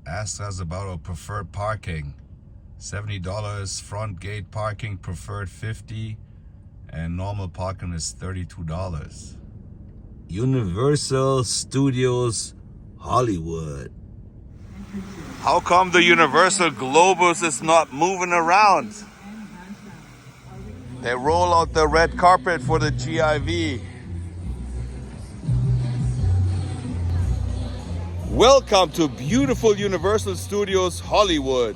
asked us about our preferred parking. $70 front gate parking, preferred $50, and normal parking is $32. Universal Studios Hollywood. How come the Universal Globus is not moving around? They roll out the red carpet for the GIV. Welcome to beautiful Universal Studios Hollywood.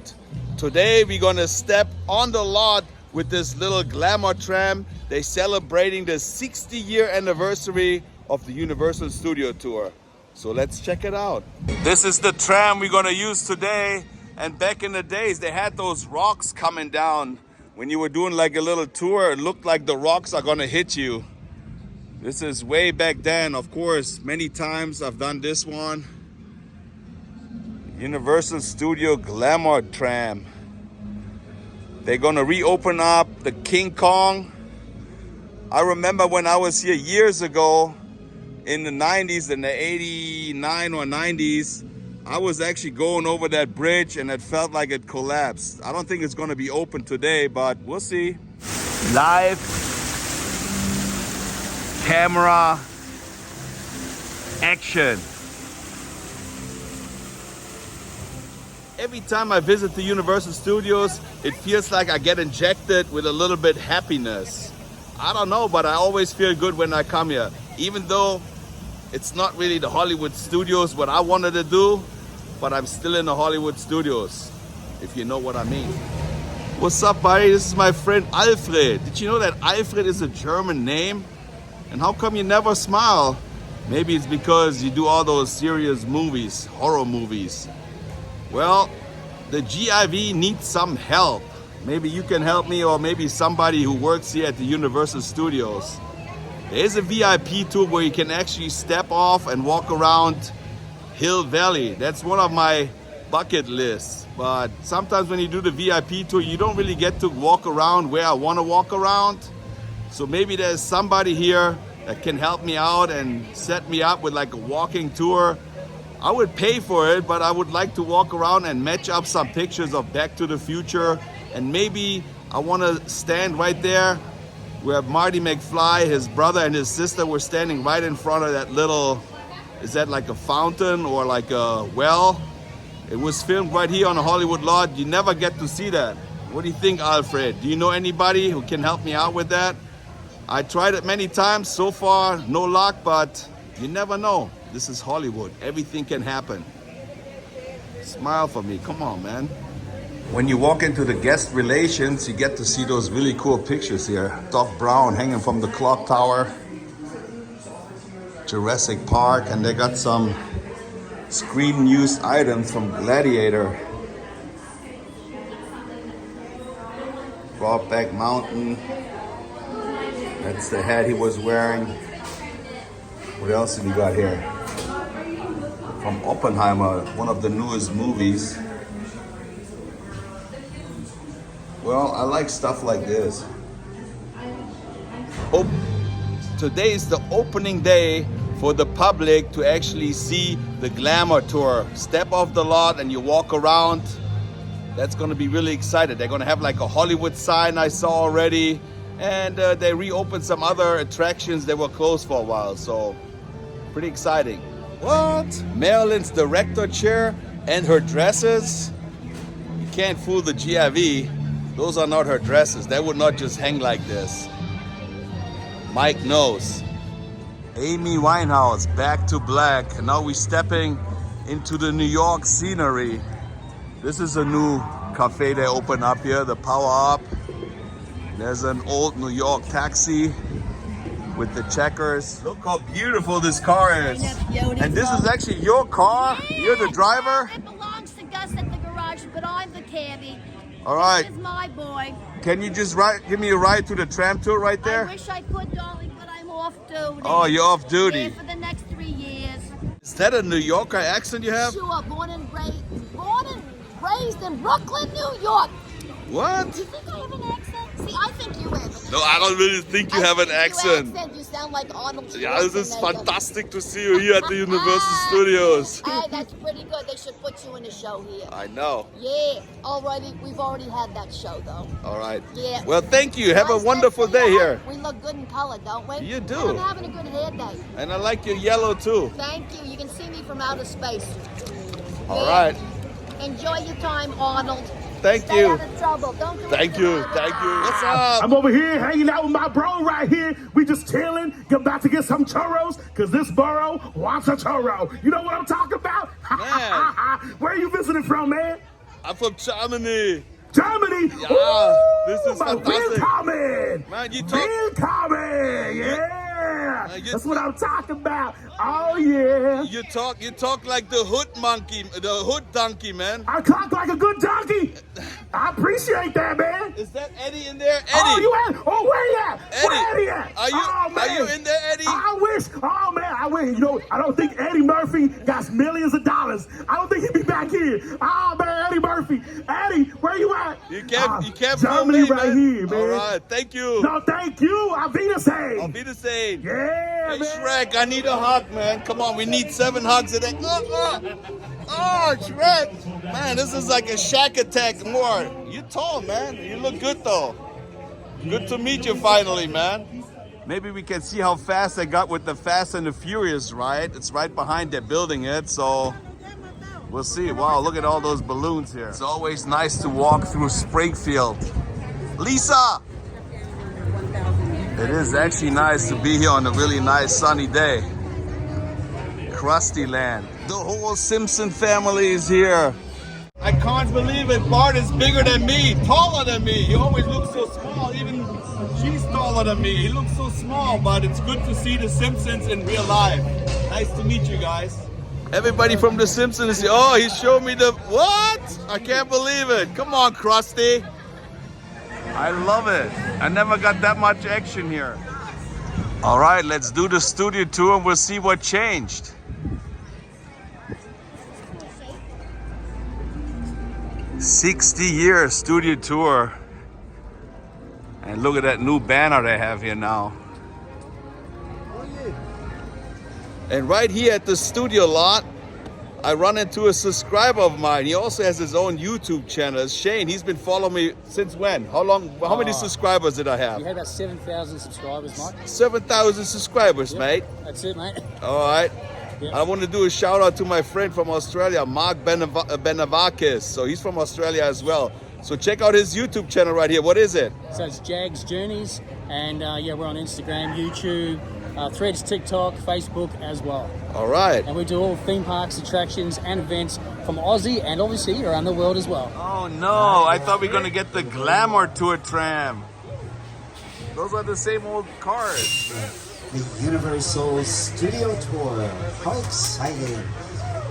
Today we're gonna step on the lot with this little Glamour Tram. They're celebrating the 60-year anniversary of the Universal Studio Tour. So let's check it out. This is the tram we're gonna use today. And back in the days, they had those rocks coming down. When you were doing like a little tour, it looked like the rocks are gonna hit you. This is way back then. Of course, many times I've done this one. Universal Studio Glamour Tram. They're gonna reopen up the King Kong. I remember when I was here years ago in the 90s, in the 89 or 90s, I was actually going over that bridge and it felt like it collapsed. I don't think it's gonna be open today, but we'll see. Live camera action. Every time I visit the Universal Studios, it feels like I get injected with a little bit happiness. I don't know, but I always feel good when I come here. Even though it's not really the Hollywood Studios what I wanted to do, but I'm still in the Hollywood Studios, if you know what I mean. What's up, buddy? This is my friend Alfred. Did you know that Alfred is a German name? And how come you never smile? Maybe it's because you do all those serious movies, horror movies. Well, the GIV needs some help. Maybe you can help me, or maybe somebody who works here at the Universal Studios. There is a VIP tour where you can actually step off and walk around Hill Valley. That's one of my bucket lists. But sometimes when you do the VIP tour, you don't really get to walk around where I want to walk around. So maybe there's somebody here that can help me out and set me up with like a walking tour. I would pay for it, but I would like to walk around and match up some pictures of Back to the Future. And maybe I want to stand right there where Marty McFly, his brother and his sister were standing right in front of that little, is that like a fountain or like a well? It was filmed right here on the Hollywood lot. You never get to see that. What do you think, Alfred? Do you know anybody who can help me out with that? I tried it many times. So far, no luck, but you never know. This is Hollywood. Everything can happen. Smile for me. Come on, man. When you walk into the guest relations, you get to see those really cool pictures here. Doc Brown hanging from the clock tower. Jurassic Park, and they got some screen used items from Gladiator. Broadback Mountain. That's the hat he was wearing. What else have we got here? From Oppenheimer, one of the newest movies. Well, I like stuff like this. Oh, today is the opening day for the public to actually see the Glamour Tour. Step off the lot and you walk around. That's gonna be really excited. They're gonna have like a Hollywood sign I saw already. And they reopened some other attractions that were closed for a while. So, pretty exciting. What? Marilyn's director chair and her dresses? You can't fool the GIV. Those are not her dresses. They would not just hang like this. Mike knows. Amy Winehouse, Back to Black. And now we're stepping into the New York scenery. This is a new cafe they opened up here, the Power Up. There's an old New York taxi with the checkers. Look how beautiful this car is. And this is actually your car? Yeah, You're the driver? It belongs to Gus at the garage, but I'm the cabbie. All right. This is my boy. Can you just give me a ride to the tram tour right there? I wish I could, darling, but I'm off duty. Oh, you're off duty. Yeah, for the next 3 years. Is that a New Yorker accent you have? Sure, born and raised in Brooklyn, New York. What? Do you think I have an accent? See, I think you have an accent. No, I don't really think you have an accent. You sound sound like Arnold Ja, es ist Schwarzenegger. fantastic to see you here at the Universal Studios. Hey, that's pretty good. They should put you in a show here. I know. Yeah, we've already had that show though. All right. Yeah. Well, thank you. Have a Nice wonderful day here. We look good in color, don't we? You do. And I'm having a good hair day. And I like your yellow too. Thank you. You can see me from outer space. All Yeah. right. Enjoy your time, Arnold. Thank Stay you. out of trouble. Don't do Thank anything you. like Thank you. that. What's up? I'm over here hanging out with my bro right here. We just chilling, about to get some churros, because this borough wants a churro. You know what I'm talking about? Man. Where are you visiting from, man? I'm from Germany. Germany. Yeah, Ooh, this is my fantastic. Willkommen. Man, you talk. Willkommen. Yeah. you- That's what I'm talking about. Oh, yeah. You talk like the hood monkey, the hood donkey, man. I talk like a good donkey. I appreciate that, man. Is that Eddie in there? Eddie. Oh, you at? Oh, where you at? Eddie. Where Eddie at? Are you Oh, man. are you in there, Eddie? I wish. Oh man, I wish. You know, I don't think Eddie Murphy got millions of dollars. I don't think he'd be back here. Oh man, Eddie Murphy. Eddie, where you at? You can't fool Germany me, right man. here, man. All right, thank you. No, thank you. I'll be the same. I'll be the same. Yeah, Hey, man. Shrek, I need a hug, man. Come on, we need 7 hugs today. Oh, Shrek. Man, this is like a shack attack more. You're tall, man. You look good, though. Good to meet you finally, man. Maybe we can see how fast they got with the Fast and the Furious ride. It's right behind, they're building it, so we'll see. Wow, look at all those balloons here. It's always nice to walk through Springfield. Lisa! It is actually nice to be here on a really nice sunny day. Krusty Land. The whole Simpson family is here. I can't believe it. Bart is bigger than me, taller than me. He always looks so small. Even she's taller than me. He looks so small, but it's good to see the Simpsons in real life. Nice to meet you guys. Everybody from the Simpsons is here. Oh, he showed me the what? I can't believe it. Come on, Krusty. I love it. I never got that much action here. All right, let's do the studio tour and we'll see what changed. '60-year studio tour. And look at that new banner they have here now. And right here at the studio lot, I run into a subscriber of mine. He also has his own YouTube channel. It's Shane. He's been following me since when? How long? How many subscribers did I have? You had about 7,000 subscribers, Mike. 7,000 subscribers, mate. That's it, mate. All right. Yep. I want to do a shout out to my friend from Australia, Mark Benavakis. So he's from Australia as well. So check out his YouTube channel right here. What is it? So it's Jag's Journeys, and yeah, we're on Instagram, YouTube, Threads, TikTok, Facebook as well. All right. And we do all theme parks, attractions, and events from Aussie and obviously around the world as well. Oh no, I thought we were going to get the Glamour Tram. Those are the same old cars. The Universal Studio Tour. How exciting.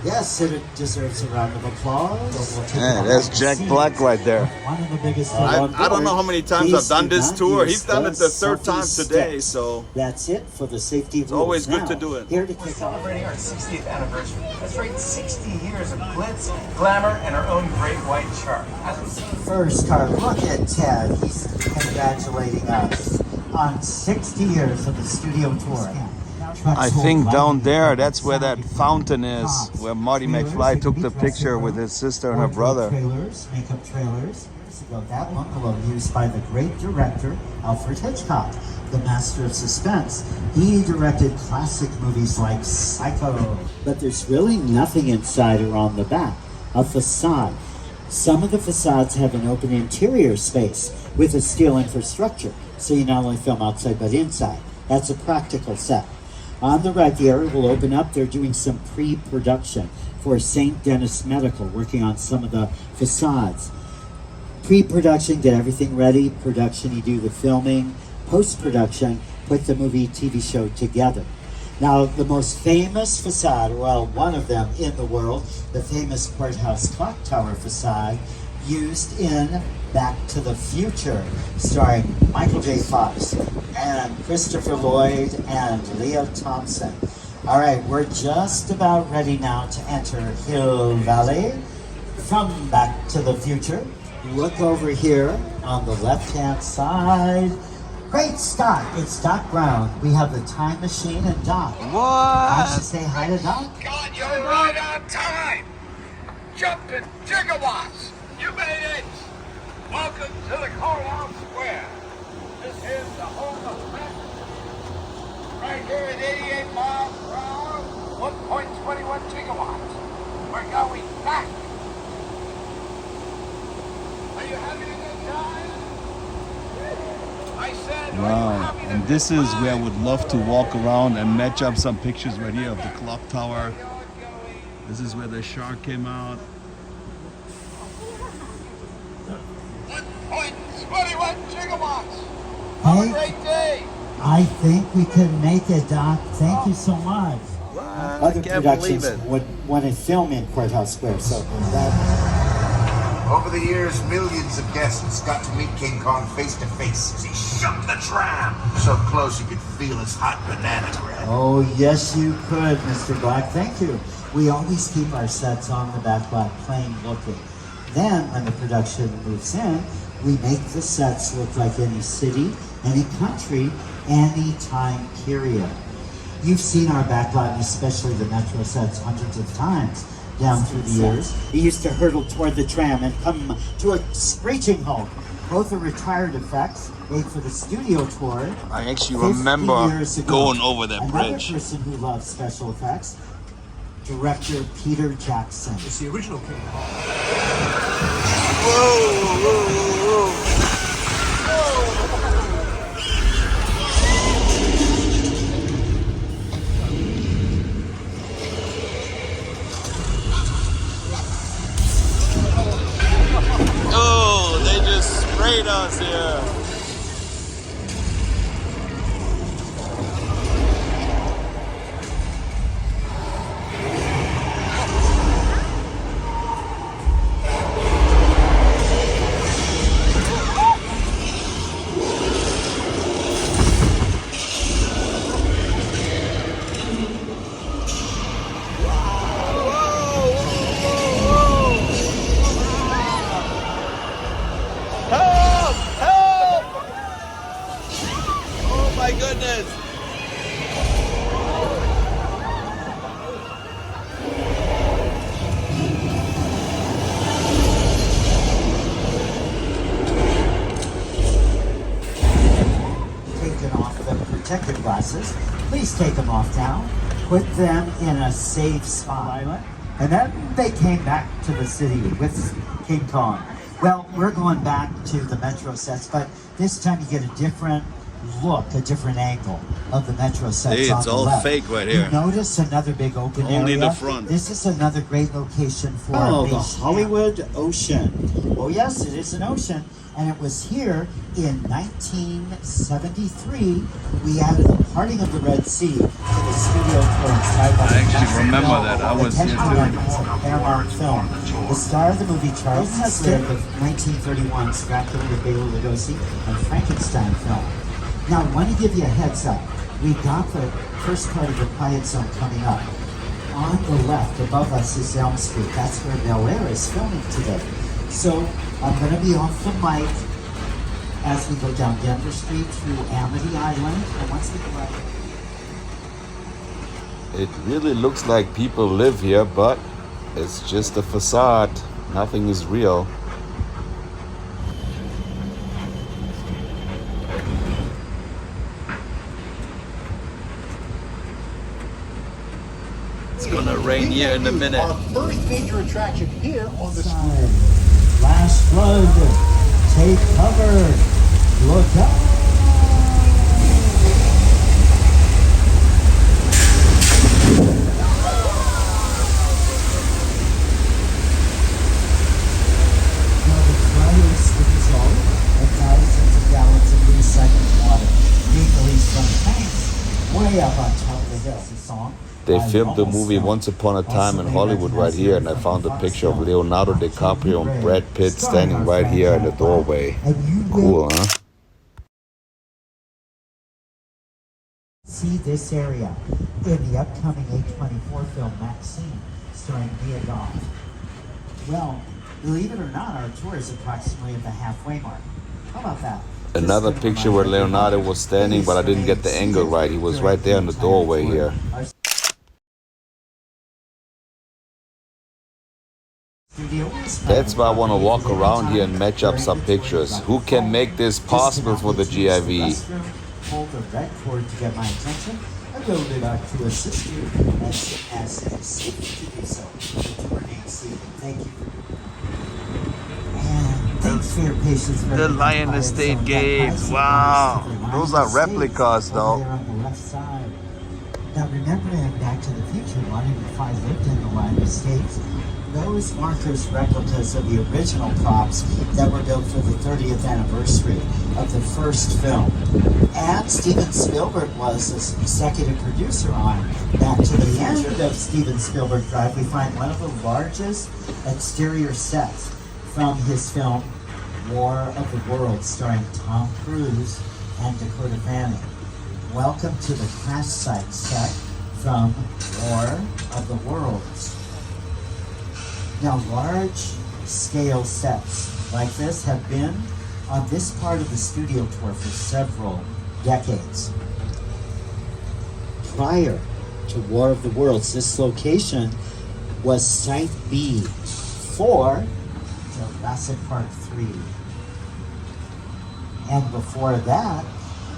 Yes, it deserves a round of applause. Yeah, that's Jack Black right there. One of the biggest I don't know how many times I've done this tour. He's done it the 3rd time today, so that's it for the safety rules. it's always good now, to do it. Here to kick off. Celebrating our 60th anniversary. That's right, 60 years of glitz, glamour, and our own great white shark. First car, look at Ted. He's congratulating us on 60 years of the studio tour. I think down there, that's where that fountain is, where Marty McFly took the picture with his sister and her brother. Trailers, makeup trailers. Years ago, that bungalow used by the great director Alfred Hitchcock, the master of suspense. He directed classic movies like Psycho. But there's really nothing inside or on the back. A facade. Some of the facades have an open interior space with a steel infrastructure, so you not only film outside but inside. That's a practical set. On the right, the area will open up. They're doing some pre-production for St. Denis Medical, working on some of the facades. Pre-production, get everything ready. Production, you do the filming. Post-production, put the movie, TV show together. Now, the most famous facade, well, one of them in the world, the famous courthouse clock tower facade, used in Back to the Future, starring Michael J. Fox and Christopher Lloyd and Leo Thompson. All right, we're just about ready now to enter Hill Valley from Back to the Future. Look over here on the left-hand side. Great Scott, it's Doc Brown. We have the time machine and Doc. What? I should say hi to Doc. God, you're right on time. Jumping gigawatts. You made it. Welcome to the courthouse square. This is the home of Venice. Right here at 88 miles per hour, 1.21 gigawatts. We're going back. Are you having a good time? I said, Wow, and this is where I would love to walk around and match up some pictures right here of the clock tower. This is where the shark came out. 1.21 gigawatts. Have a Hey, great day. I think we can make it, Doc. Thank you so much. I Other can't believe productions it. would want to film in Courthouse Square, so that. Over the years, millions of guests got to meet King Kong face to face as he shook the tram. So close you could feel his hot banana breath. Oh, yes, you could, Mr. Black. Thank you. We always keep our sets on the backlot plain looking. Then, when the production moves in, we make the sets look like any city, any country, any time period. You've seen our backlot, and especially the Metro sets, hundreds of times down through the years. He used to hurtle toward the tram and come to a screeching halt. Both are retired effects made for the studio tour. I actually 50 remember years ago. going over that Another bridge. person who loves special effects, director Peter Jackson. It's the original King Kong. Oh, they just sprayed us here. Help! Help! Oh my goodness! Taken off the protective glasses. Please take them off now. Put them in a safe spot. And then they came back to the city with King Kong. Well, we're going back to the Metro sets, but this time you get a different look, a different angle of the Metro sets. See, on it's the all left. fake right here. You notice another big open Only area. the front. This is another great location for the Hollywood Ocean. Oh yes, it is an ocean. And it was here in 1973 we added the parting of the Red Sea to the studio tour inspired by I actually remember that. I was here too. Paramount film. The star of the movie, Charles Heston, of 1931's Dracula with Bela Lugosi and Frankenstein film. Now, I want to give you a heads up. We've got the first part of the Quiet Zone coming up. On the left, above us, is Elm Street. That's where Bel Air is filming today. So, I'm going to be off the mic as we go down Denver Street through Amity Island. And once we go out... It really looks like people live here, but it's just a facade. Nothing is real. It's gonna rain here in a minute. Our first major attraction here on the Side. Flash flood. Take cover. Look out. Now the driest result of thousands of gallons of recycled water being released from tanks way up on top of the hill. It's a song. They by filmed the Rolling movie Stone. Once Upon a Time Also, in they Hollywood right recognize here, and I from found a Fox picture of Film. Leonardo DiCaprio and Brad Pitt standing right here in the doorway. And you will Cool, huh? see this area in the upcoming A24 film Maxine, starring Mia Goth. Well, believe it or not, our tour is approximately at the halfway mark. How about that? Another picture where Leonardo was standing, but I didn't get the angle right. He was right there in the doorway here. That's why I want to walk around here and match up some pictures. Who can make this possible for the GIV? Hold the red cord to get my attention. I go to assist you as it is safe to do so. Thank you. And thanks for your patience. The Lion Estate gates. Wow. Those are replicas though. On the left side. Now remember in Back to the Future, Marty McFly lived in the Lion Estates. Those markers replicas of the original props that were built for the 30th anniversary of the first film. And Steven Spielberg was the executive producer on Back to the End of Steven Spielberg Drive. We find one of the largest exterior sets from his film War of the Worlds, starring Tom Cruise and Dakota Fanning. Welcome to the crash site set from War of the Worlds. Now, large-scale sets like this have been on this part of the studio tour for several decades. Prior to War of the Worlds, this location was Site B for Jurassic Park 3. And before that,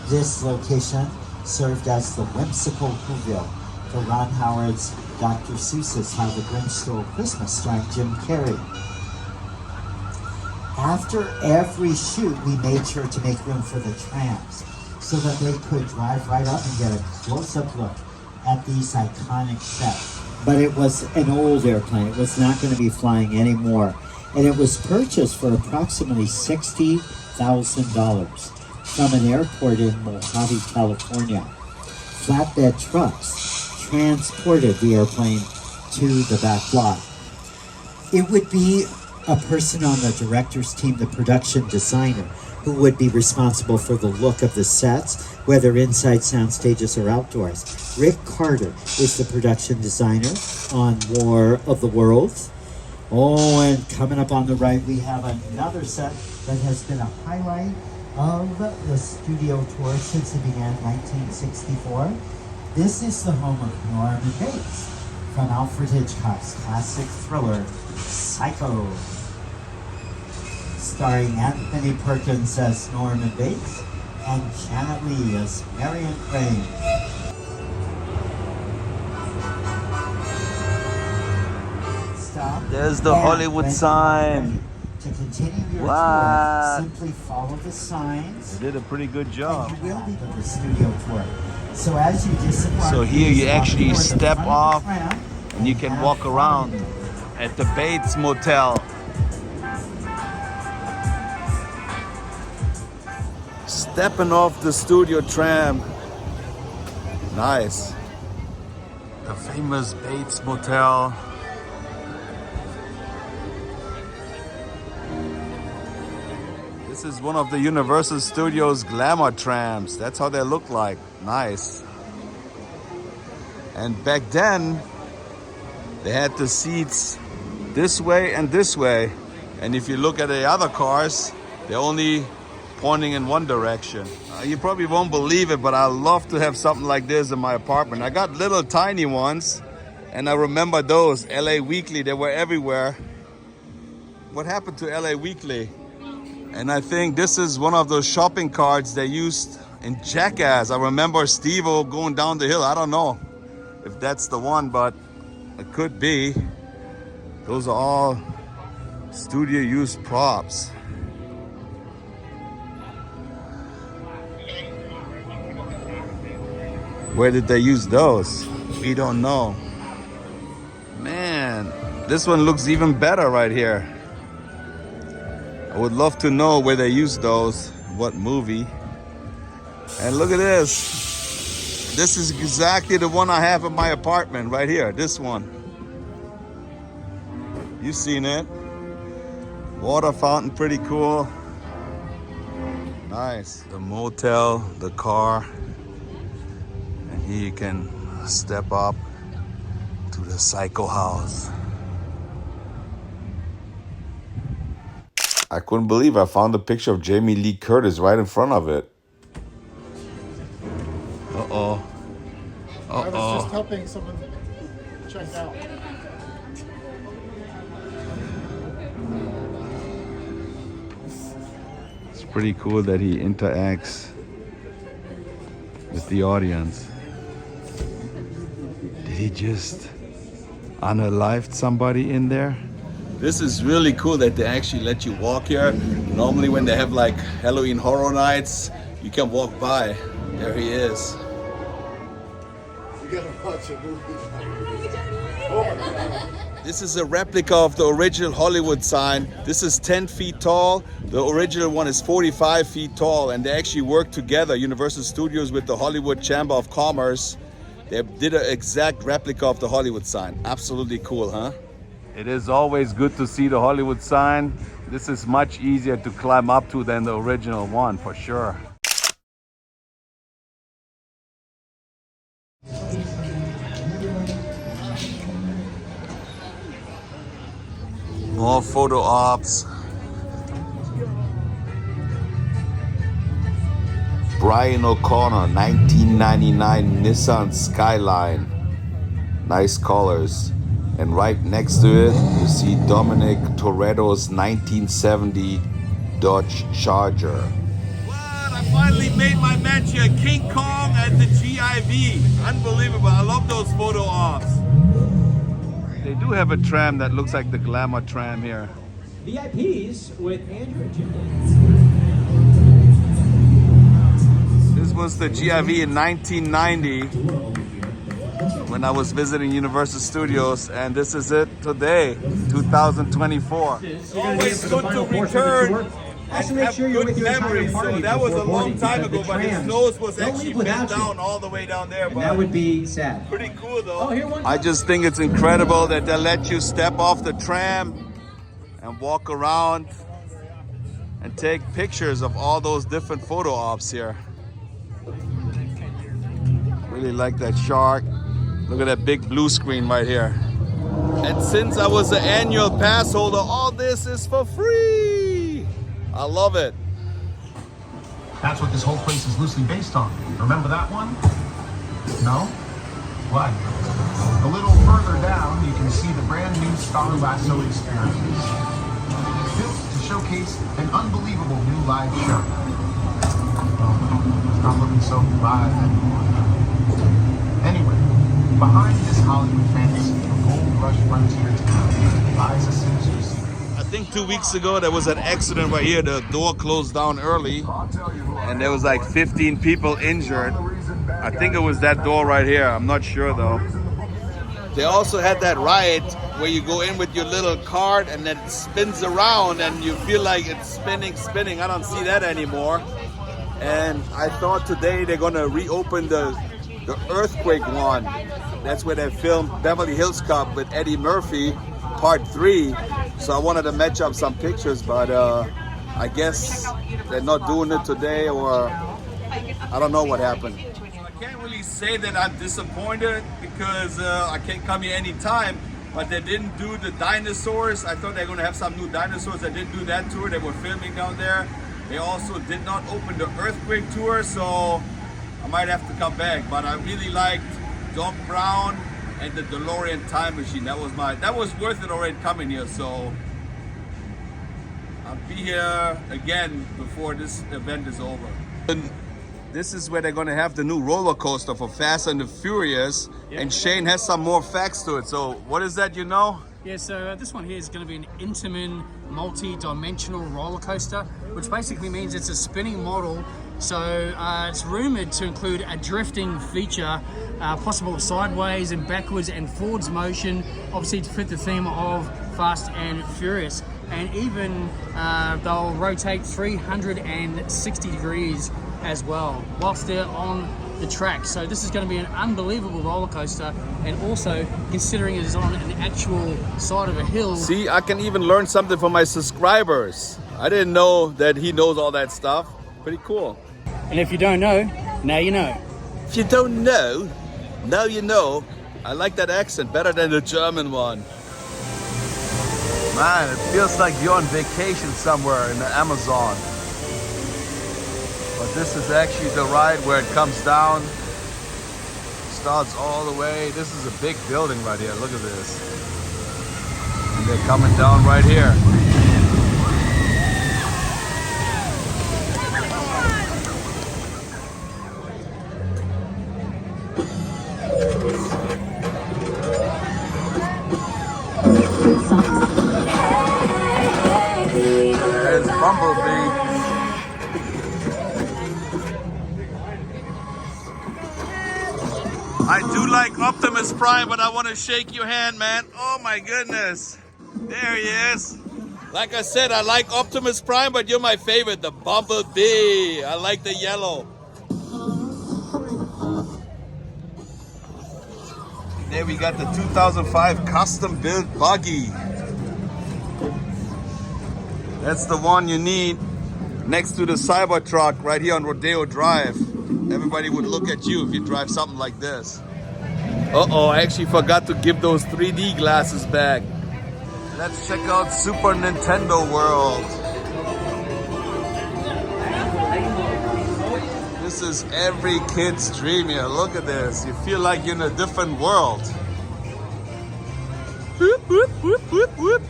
this location served as the whimsical Whoville for Ron Howard's Dr. Seuss's How the Grinch Stole Christmas, starring Jim Carrey. After every shoot, we made sure to make room for the trams so that they could drive right up and get a close-up look at these iconic sets. But it was an old airplane. It was not going to be flying anymore. And it was purchased for approximately $60,000 from an airport in Mojave, California. Flatbed trucks transported the airplane to the back lot. It would be a person on the director's team, the production designer, who would be responsible for the look of the sets, whether inside sound stages or outdoors. Rick Carter is the production designer on War of the Worlds. Oh, and coming up on the right, we have another set that has been a highlight of the studio tour since it began in 1964. This is the home of Norman Bates from Alfred Hitchcock's classic thriller, Psycho. Starring Anthony Perkins as Norman Bates and Janet Leigh as Marion Crane. Stop. There's the Hollywood sign. To continue your What? tour, simply follow the signs. They did a pretty good job. And you will be to the studio tour. So as you disembark, So here you please walk actually toward the step front of the off tram and you can have walk fun. around at the Bates Motel. Stepping off the studio tram. Nice. The famous Bates Motel. This is one of the Universal Studios Glamour trams. That's how they look like. Nice. And back then, they had the seats this way and this way. And if you look at the other cars, they're only pointing in one direction. You probably won't believe it, but I love to have something like this in my apartment. I got little tiny ones, and I remember those. LA Weekly, they were everywhere. What happened to LA Weekly? And I think this is one of those shopping carts they used in Jackass. I remember Steve-O going down the hill. I don't know if that's the one, but it could be. Those are all studio used props. Where did they use those? We don't know. Man, this one looks even better right here. I would love to know where they used those, what movie. And look at this. This is exactly the one I have in my apartment right here, this one. You've seen it. Water fountain, pretty cool. Nice. The motel, the car. And here you can step up to the Psycho house. I couldn't believe I found a picture of Jamie Lee Curtis right in front of it. Uh-oh. I was just helping someone check out. It's pretty cool that he interacts with the audience. Did he just unalived somebody in there? This is really cool that they actually let you walk here. Normally when they have like Halloween Horror Nights, you can walk by. There he is. You gotta watch a movie. This is a replica of the original Hollywood sign. This is 10 feet tall. The original one is 45 feet tall, and they actually worked together, Universal Studios with the Hollywood Chamber of Commerce. They did an exact replica of the Hollywood sign. Absolutely cool, huh? It is always good to see the Hollywood sign. This is much easier to climb up to than the original one, for sure. More photo ops. Brian O'Connor, 1999 Nissan Skyline. Nice colors. And right next to it, you see Dominic Toretto's 1970 Dodge Charger. What? I finally made my match here. King Kong at the GIV. Unbelievable. I love those photo ops. They do have a tram that looks like the Glamour Tram here. VIPs with Andrew and Jim. This was the GIV in 1990 when I was visiting Universal Studios, and this is it today, 2024. Always good to return and have good memories. So that was a long time ago, but his nose was actually bent down all the way down there. But that would be sad. Pretty cool though. I just think it's incredible that they let you step off the tram and walk around and take pictures of all those different photo ops here. Really like that shark. Look at that big blue screen right here. And since I was an annual pass holder, all this is for free. I love it. That's what this whole place is loosely based on. Remember that one? No? What? A little further down, you can see the brand new Star Lasso experience. Built to showcase an unbelievable new live show. It's not looking so live anymore. Anyway, behind this Hollywood fantasy of gold rush frontier town lies a sinister secret. I think 2 weeks ago there was an accident right here. The door closed down early and there was like 15 people injured. I think it was that door right here. I'm not sure though. They also had that ride where you go in with your little cart and then it spins around and you feel like it's spinning. I don't see that anymore. And I thought today they're gonna reopen the earthquake one. That's where they filmed Beverly Hills Cop with Eddie Murphy, part 3. So I wanted to match up some pictures, but I guess they're not doing it today, or I don't know what happened. I can't really say that I'm disappointed because I can't come here anytime, but they didn't do the dinosaurs. I thought they were going to have some new dinosaurs. They didn't do that tour. They were filming down there. They also did not open the earthquake tour, so I might have to come back. But I really liked Doc Brown and the DeLorean time machine. That was worth it already coming here. So I'll be here again before this event is over. And this is where they're gonna have the new roller coaster for Fast and the Furious. Yep. And Shane has some more facts to it. So what is that, you know? Yeah, so this one here is going to be an Intamin multi-dimensional roller coaster, which basically means it's a spinning model. So it's rumored to include a drifting feature, possible sideways and backwards and forwards motion, obviously to fit the theme of Fast and Furious. And even they'll rotate 360 degrees as well whilst they're on the track. So this is going to be an unbelievable roller coaster, and also considering it is on an actual side of a hill. See, I can even learn something from my subscribers. I didn't know that he knows all that stuff. Pretty cool. And if you don't know, now you know. If you don't know, now you know. I like that accent better than the German one. Man, it feels like you're on vacation somewhere in the Amazon. But this is actually the ride where it comes down. Starts all the way. This is a big building right here. Look at this. And they're coming down right here. There's Bumblebee. I do like Optimus Prime, but I want to shake your hand, man. Oh my goodness. There he is. Like I said, I like Optimus Prime, but you're my favorite, the Bumblebee. I like the yellow. There we got the 2005 custom built buggy. That's the one you need next to the Cybertruck right here on Rodeo Drive. Everybody would look at you if you drive something like this. Uh-oh, I actually forgot to give those 3D glasses back. Let's check out Super Nintendo World. This is every kid's dream here. Look at this. You feel like you're in a different world. Whoop, whoop, whoop, whoop, whoop.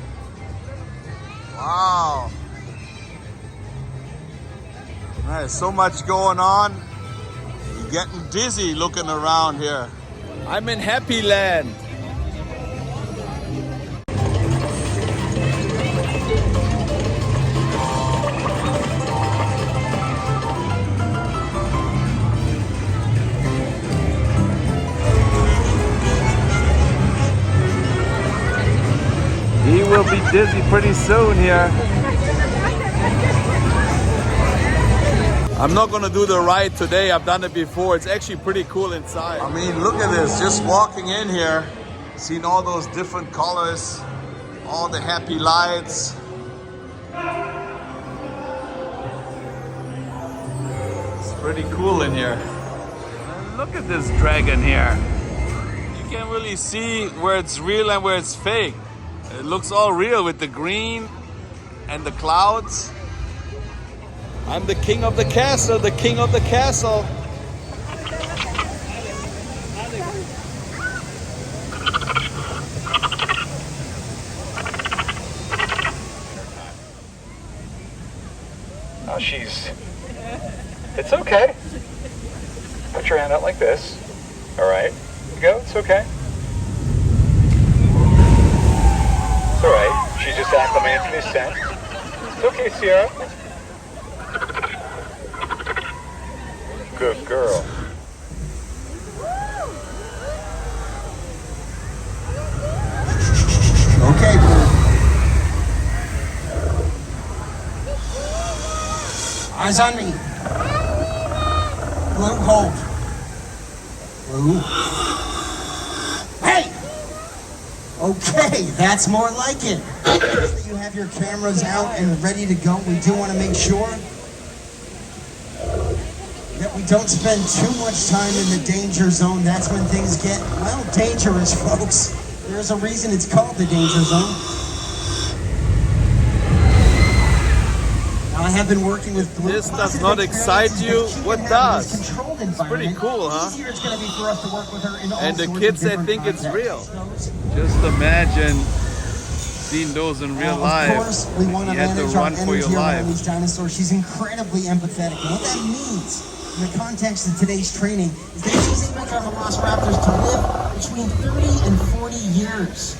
Wow. There's so much going on. You're getting dizzy looking around here. I'm in Happy Land. He will be dizzy pretty soon here. I'm not gonna do the ride today. I've done it before. It's actually pretty cool inside. I mean, look at this. Just walking in here, seeing all those different colors, all the happy lights. It's pretty cool in here. And look at this dragon here. You can't really see where it's real and where it's fake. It looks all real with the green and the clouds. I'm the king of the castle, the king of the castle. Oh, it's okay. Put your hand out like this. All right. Go, it's okay. It's all right. She's just acclimated to this scent. It's okay, Sierra. Good girl. Okay, Blue. Eyes on me. Blue, hold. Blue. Hey! Okay, that's more like it. You have your cameras out and ready to go. We do want to make sure that we don't spend too much time in the danger zone. That's when things get, well, dangerous, folks. There's a reason it's called the danger zone. Now, I have been working with Blue. This does not excite you? What does? It's pretty cool, huh? Easier it's going to be for us to work with her in all And the sorts kids, of they different think it's contexts. real. Just imagine seeing those in real life. Of course, we want to You have to manage our run for your energy around life. these dinosaurs. She's incredibly empathetic. And what that means in the context of today's training is that she's able for velociraptors to live between 30 and 40 years.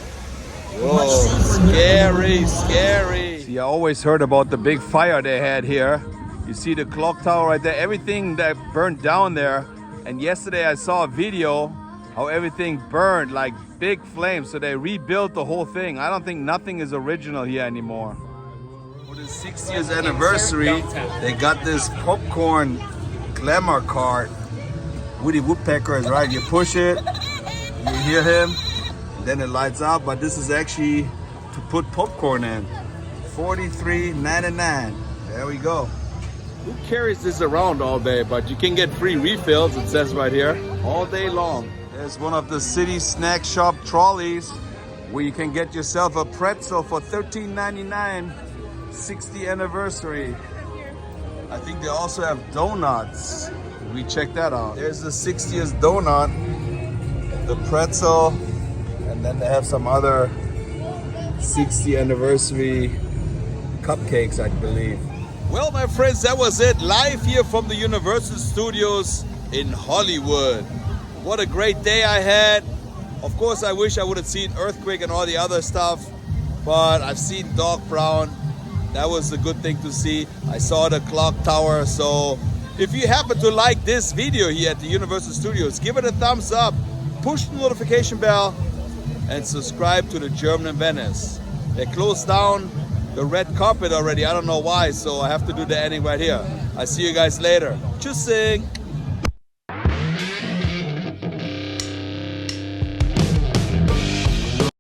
Whoa, scary, scary. See, I always heard about the big fire they had here. You see the clock tower right there, everything that burned down there. And yesterday I saw a video how everything burned like big flames. So they rebuilt the whole thing. I don't think nothing is original here anymore. For the 60th anniversary, they got this popcorn Glamour cart. Woody Woodpecker is right. You push it, you hear him, then it lights out. But this is actually to put popcorn in. $43.99. There we go. Who carries this around all day? But you can get free refills, it says right here, all day long. There's one of the city snack shop trolleys. where you can get yourself a pretzel for $13.99, 60th anniversary. I think they also have donuts. We check that out. There's the 60th donut, the pretzel, and then they have some other 60th anniversary cupcakes, I believe. Well, my friends, that was it. Live here from the Universal Studios in Hollywood. What a great day I had. Of course, I wish I would have seen Earthquake and all the other stuff, but I've seen Doc Brown. That was a good thing to see. I saw the clock tower. So if you happen to like this video here at the Universal Studios, give it a thumbs up, push the notification bell, and subscribe to the German in Venice. They closed down the red carpet already. I don't know why, so I have to do the ending right here. I see you guys later. Tschüssing.